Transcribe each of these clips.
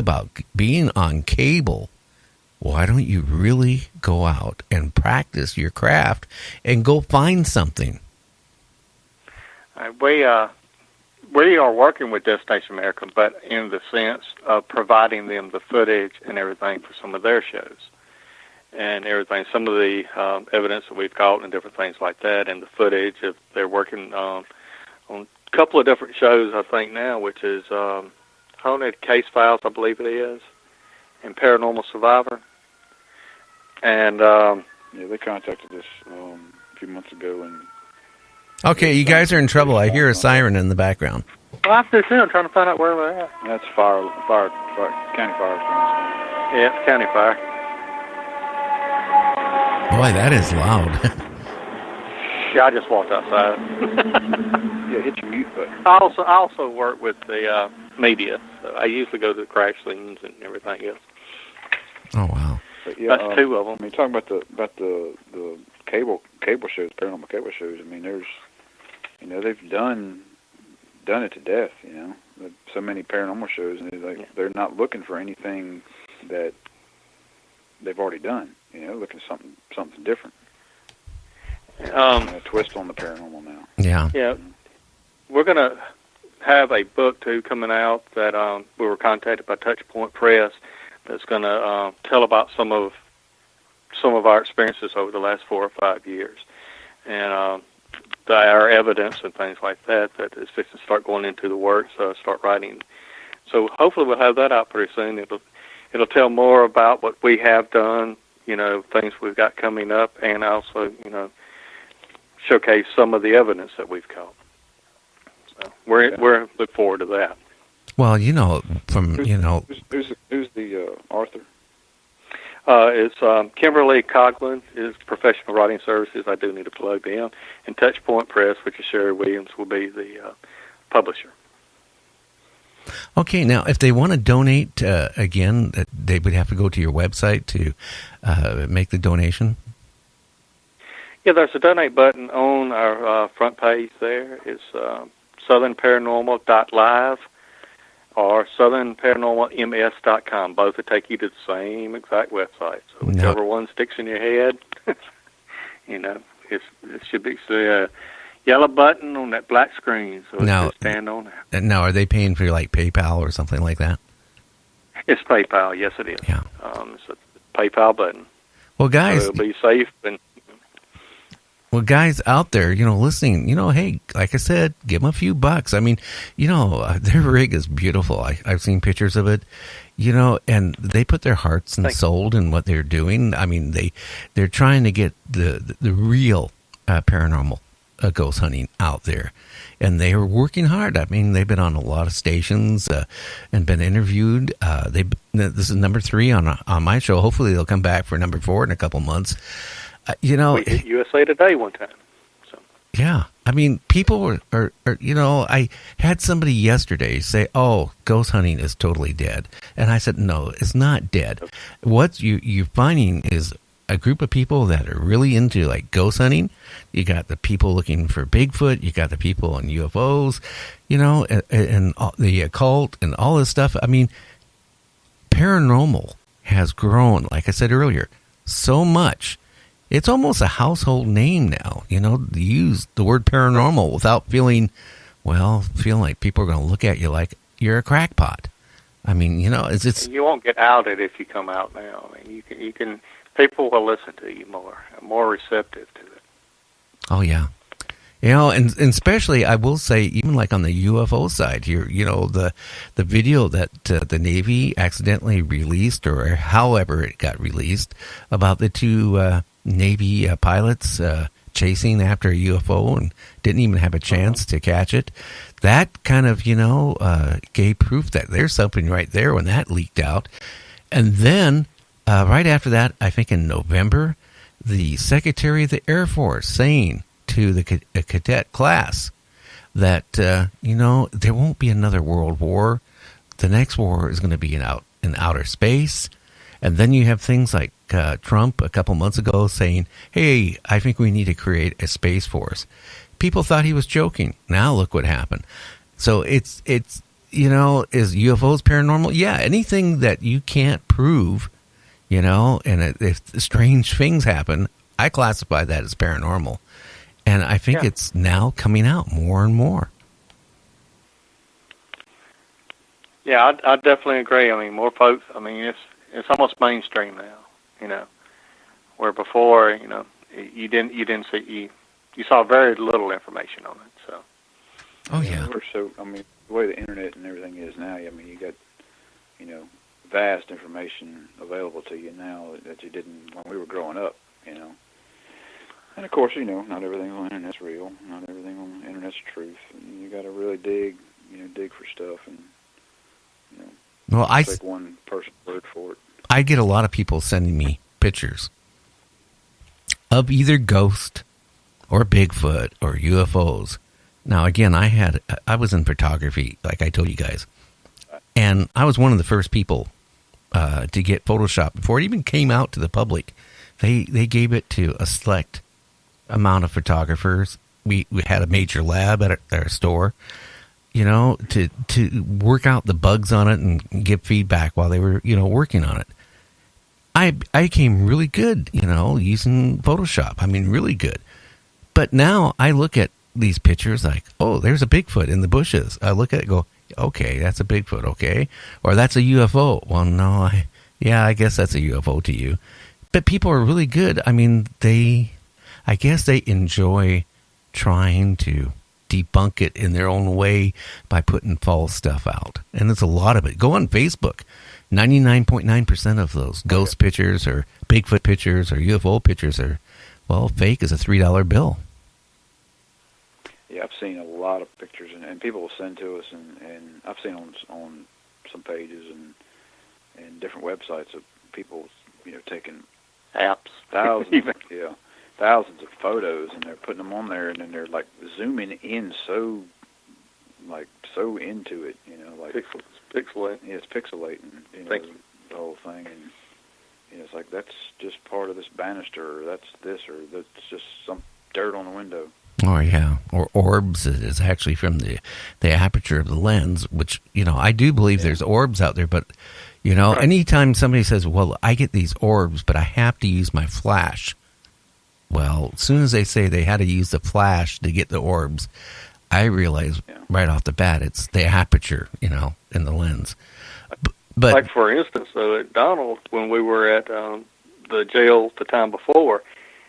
about being on cable, why don't you really go out and practice your craft and go find something? We are working with Destination America, but in the sense of providing them the footage and everything for some of their shows and everything, some of the evidence that we've caught and different things like that, and the footage. If they're working on a couple of different shows, I think now, which is Haunted Case Files, I believe it is, and Paranormal Survivor. And they contacted us a few months ago. And okay, you guys are in trouble. I hear a siren in the background. Well, I do too. I'm trying to find out where we're at. That's county fire. Yeah, it's county fire. Boy, that is loud. Yeah, I just walked outside. Yeah, hit your mute button. I also work with the media. So I usually go to the crash scenes and everything else. Oh wow. But yeah, that's two of them. I mean, talking about the cable shows, paranormal cable shows. I mean, they've done it to death. So many paranormal shows, and they're not looking for anything that they've already done. Looking for something different. A twist on the paranormal now. Yeah. Yeah. We're gonna have a book too coming out that we were contacted by Touchpoint Press. That's going to tell about some of our experiences over the last 4 or 5 years, and our evidence and things like that is fixing to start going into the works. Start writing. So hopefully we'll have that out pretty soon. It'll tell more about what we have done, things we've got coming up, and also showcase some of the evidence that we've caught. So we're look forward to that. Well, who's the author? It's Kimberly Coughlin is Professional Writing Services. I do need to plug them. And Touchpoint Press, which is Sherry Williams, will be the publisher. Okay, now if they want to donate, again, they would have to go to your website to make the donation? Yeah, there's a donate button on our front page there. It's southernparanormal.live. or southernparanormalms.com. Both will take you to the same exact website. So whichever one sticks in your head, it should be a yellow button on that black screen. So it should stand on there. Now, are they paying for like PayPal or something like that? It's PayPal. Yes, it is. Yeah. It's a PayPal button. Well, guys, so it'll be safe and. Well, guys out there, listening, hey, like I said, give them a few bucks. I mean, their rig is beautiful. I've seen pictures of it, and they put their hearts and soul in what they're doing. I mean, they're trying to get the real paranormal ghost hunting out there, and they are working hard. I mean, they've been on a lot of stations and been interviewed. This is number 3 on my show. Hopefully, they'll come back for number 4 in a couple months. We did USA Today one time. So. Yeah. I mean, people are I had somebody yesterday say, oh, ghost hunting is totally dead. And I said, no, it's not dead. What you're finding is a group of people that are really into like ghost hunting. You got the people looking for Bigfoot. You got the people in UFOs, and the occult and all this stuff. I mean, paranormal has grown, like I said earlier, so much. It's almost a household name now, to use the word paranormal without feeling like people are going to look at you like you're a crackpot. I mean, it's you won't get outed if you come out now. I mean, you can people will listen to you more receptive to it. Oh yeah. And especially, I will say, even like on the UFO side, the video that the Navy accidentally released, or however it got released, about the 2 Navy pilots chasing after a UFO and didn't even have a chance to catch it. That kind of, gave proof that there's something right there when that leaked out. And then right after that, I think in November, the Secretary of the Air Force saying to the cadet class that, there won't be another world war. The next war is going to be in outer space. And then you have things like Trump a couple months ago saying, hey, I think we need to create a space force. People thought he was joking. Now look what happened. So it's is UFOs paranormal? Yeah, anything that you can't prove, and if strange things happen, I classify that as paranormal. And I think it's now coming out more and more. Yeah, I definitely agree. I mean, more folks. I mean, it's almost mainstream now. Where before, you didn't see you saw very little information on it. So. Oh yeah. I mean, the way the internet and everything is now, I mean, you got vast information available to you now that you didn't when we were growing up. And of course, not everything on the internet's real. Not everything on the internet's truth. And you got to really dig for stuff, and well, I take one person's word for it. I get a lot of people sending me pictures of either ghost or Bigfoot or UFOs. Now, again, I was in photography, like I told you guys, and I was one of the first people to get Photoshop before it even came out to the public. They gave it to a select amount of photographers. We had a major lab at our store, to work out the bugs on it and give feedback while they were, working on it. I became really good, using Photoshop. I mean, really good. But now I look at these pictures like, oh, there's a Bigfoot in the bushes. I look at it and go, okay, that's a Bigfoot, okay. Or that's a UFO. Well, no, I guess that's a UFO to you. But people are really good. I mean, I guess they enjoy trying to debunk it in their own way by putting false stuff out. And there's a lot of it. Go on Facebook. 99.9% of those ghost pictures or Bigfoot pictures or UFO pictures are, fake as a $3 bill. Yeah, I've seen a lot of pictures, and people will send to us, and I've seen on some pages and different websites of people, taking apps, thousands of photos, and they're putting them on there, and then they're like zooming in so into it, like pixelate. Yeah, it's pixelating, the whole thing, and it's like that's just part of this banister, or that's this, or that's just some dirt on the window. Oh yeah, or orbs is actually from the aperture of the lens, which I do believe there's orbs out there, but right. Anytime somebody says, "Well, I get these orbs, but I have to use my flash," well, as soon as they say they had to use the flash to get the orbs, I realize right off the bat it's the aperture, in the lens. But like for instance, though, at Donald, when we were at the jail the time before,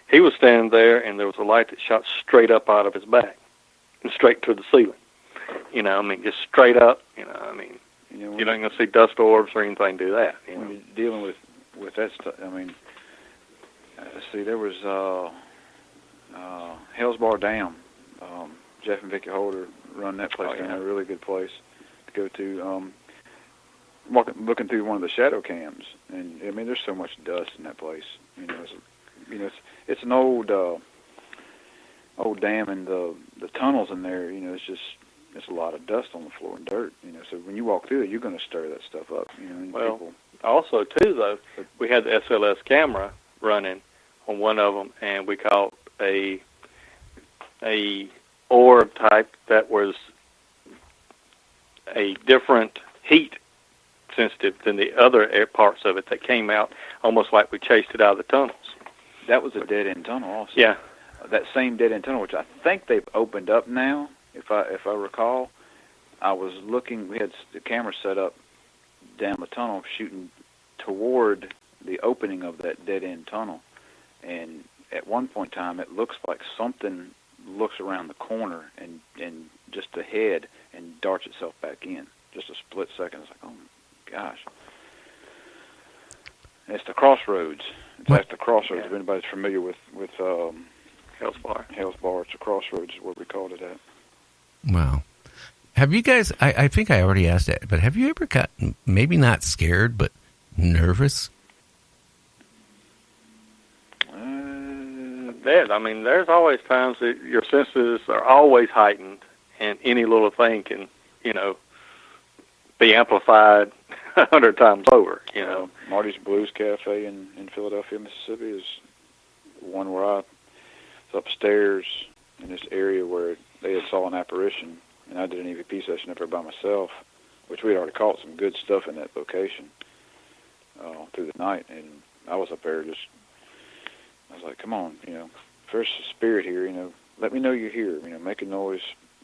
he was standing there, and there was a light that shot straight up out of his back and straight to the ceiling. Just straight up. You're not going to see dust orbs or anything do that. When you're dealing with that stuff, let's see, there was Hell's Bar Dam. Jeff and Vicki Holder run that place down, a really good place to go to. Looking through one of the shadow cams, and there's so much dust in that place. It's an old dam, and the tunnels in there. It's a lot of dust on the floor and dirt. So when you walk through it, you're going to stir that stuff up. Also too though, we had the SLS camera running on one of them, and we caught a orb type that was a different heat sensitive than the other parts of it that came out almost like we chased it out of the tunnels. That was a dead-end tunnel also. Yeah. That same dead-end tunnel, which I think they've opened up now, if I recall. I was looking, we had the camera set up down the tunnel shooting toward the opening of that dead-end tunnel. And at one point in time, it looks like something looks around the corner and just ahead and darts itself back in. Just a split second. It's like, oh my gosh. And it's the crossroads. It's at the crossroads. If anybody's familiar with Hell's Bar. Hell's Bar, it's a crossroads is what we called it at. Wow. Have you guys, I think I already asked that, but have you ever gotten, maybe not scared, but nervous? There's always times that your senses are always heightened, and any little thing can, be amplified 100 times over, Marty's Blues Cafe in Philadelphia, Mississippi is one where I was upstairs in this area where they had saw an apparition, and I did an EVP session up there by myself, which we had already caught some good stuff in that location through the night. And I was up there I was like, come on, if there's a spirit here, let me know you're here. Make a noise,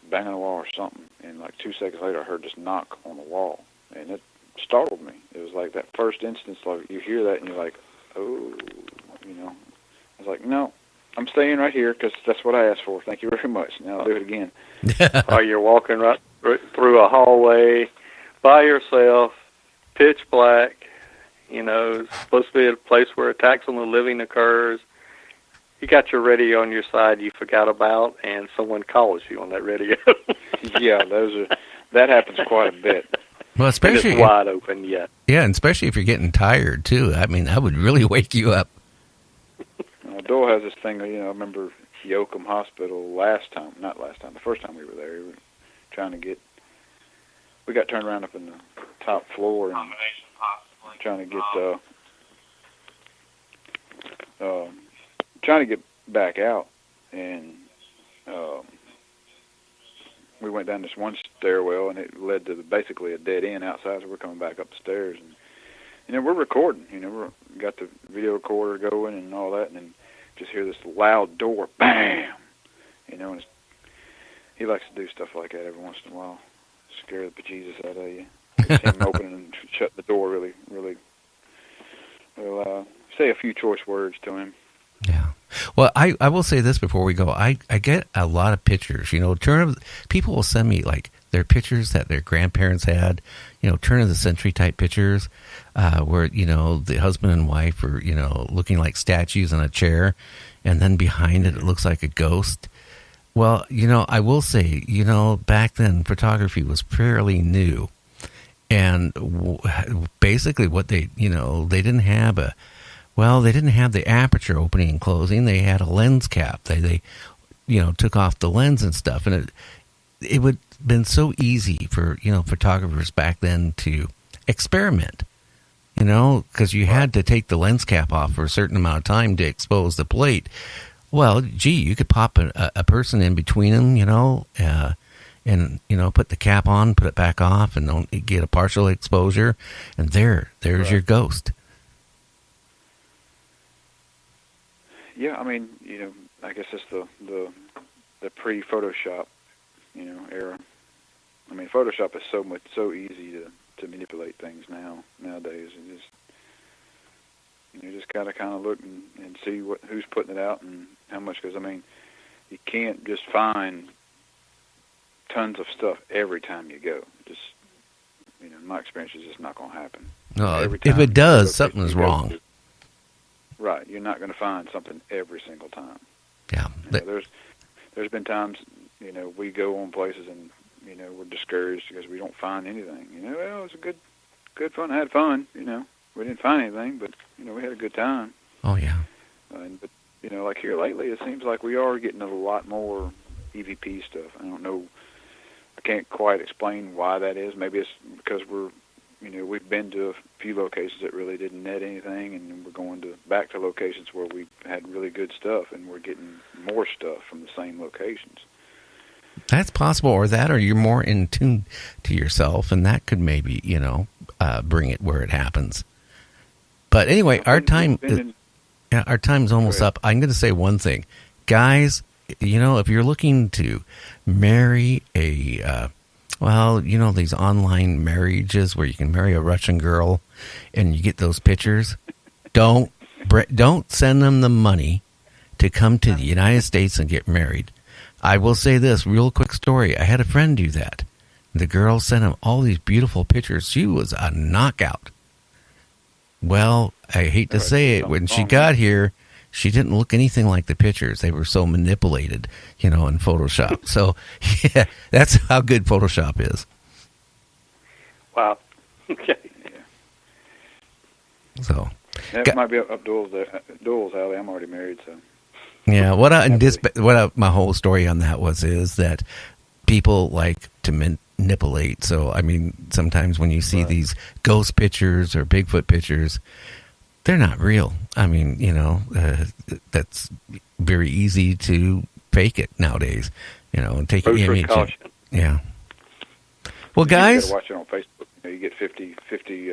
bang on the wall or something. And like 2 seconds later, I heard this knock on the wall, and it startled me. It was like that first instance, like you hear that and you're like, oh, I was like, no, I'm staying right here because that's what I asked for. Thank you very much. Now I'll do it again. You're walking right through a hallway by yourself, pitch black. It's supposed to be a place where attacks on the living occurs. You got your radio on your side you forgot about, and someone calls you on that radio. Yeah, that happens quite a bit. Well, especially and it's wide open, yeah. Yeah, and especially if you're getting tired too. I mean, that would really wake you up. Doyle has this thing. I remember Yoakum Hospital the first time we were there. We were trying to get. We got turned around up in the top floor and trying to get back out, and we went down this one stairwell, and it led to basically a dead end outside. So we're coming back up the stairs, and we're recording. We got the video recorder going and all that, and then just hear this loud door, bam. And he likes to do stuff like that every once in a while, scare the bejesus out of you. Him opening and shut the door really, really. We'll say a few choice words to him. Yeah. Well, I will say this before we go. I get a lot of pictures. People will send me like their pictures that their grandparents had. Turn of the century type pictures, where the husband and wife are looking like statues in a chair, and then behind it looks like a ghost. Well, I will say, back then photography was fairly new, and basically what they didn't have the aperture opening and closing. They had a lens cap. They took off the lens and stuff, and it would have been so easy for photographers back then to experiment. Because you had to take the lens cap off for a certain amount of time to expose the plate. Well, gee, you could pop a person in between them, and put the cap on, put it back off, and don't get a partial exposure, and there's right. Your ghost. Yeah, I mean, I guess it's the pre-Photoshop, era. I mean, Photoshop is so easy to manipulate things nowadays. You just gotta kind of look and see who's putting it out and how much. Because I mean, you can't just find tons of stuff every time you go. Just in my experience, it's just not going to happen. No, if it does, something's wrong. Right, you're not going to find something every single time. Yeah, there's been times we go on places and we're discouraged because we don't find anything. Well, it was a good fun. I had fun. We didn't find anything, but we had a good time. Oh yeah. But like here lately, it seems like we are getting a lot more EVP stuff. I don't know. I can't quite explain why that is. Maybe it's because we've been to a few locations that really didn't net anything, and we're going back to locations where we had really good stuff, and we're getting more stuff from the same locations. That's possible, or you're more in tune to yourself, and that could maybe bring it where it happens. But anyway, our time's almost up. I'm going to say one thing, guys. If you're looking to marry these online marriages where you can marry a Russian girl and you get those pictures, don't send them the money to come to the United States and get married. I will say this real quick story. I had a friend do that. The girl sent him all these beautiful pictures. She was a knockout. Well, I hate to say it, when she got here, she didn't look anything like the pictures. They were so manipulated, in Photoshop. So, yeah, that's how good Photoshop is. Wow. Okay. Yeah. So that might be up Doyle's alley. I'm already married, so. Yeah. My whole story on that is that people like to manipulate. So, I mean, sometimes when you see these ghost pictures or Bigfoot pictures, they're not real. I mean, that's very easy to fake it nowadays, and take an image. Caution. Yeah. Well, You guys, gotta watch it on Facebook. You get 50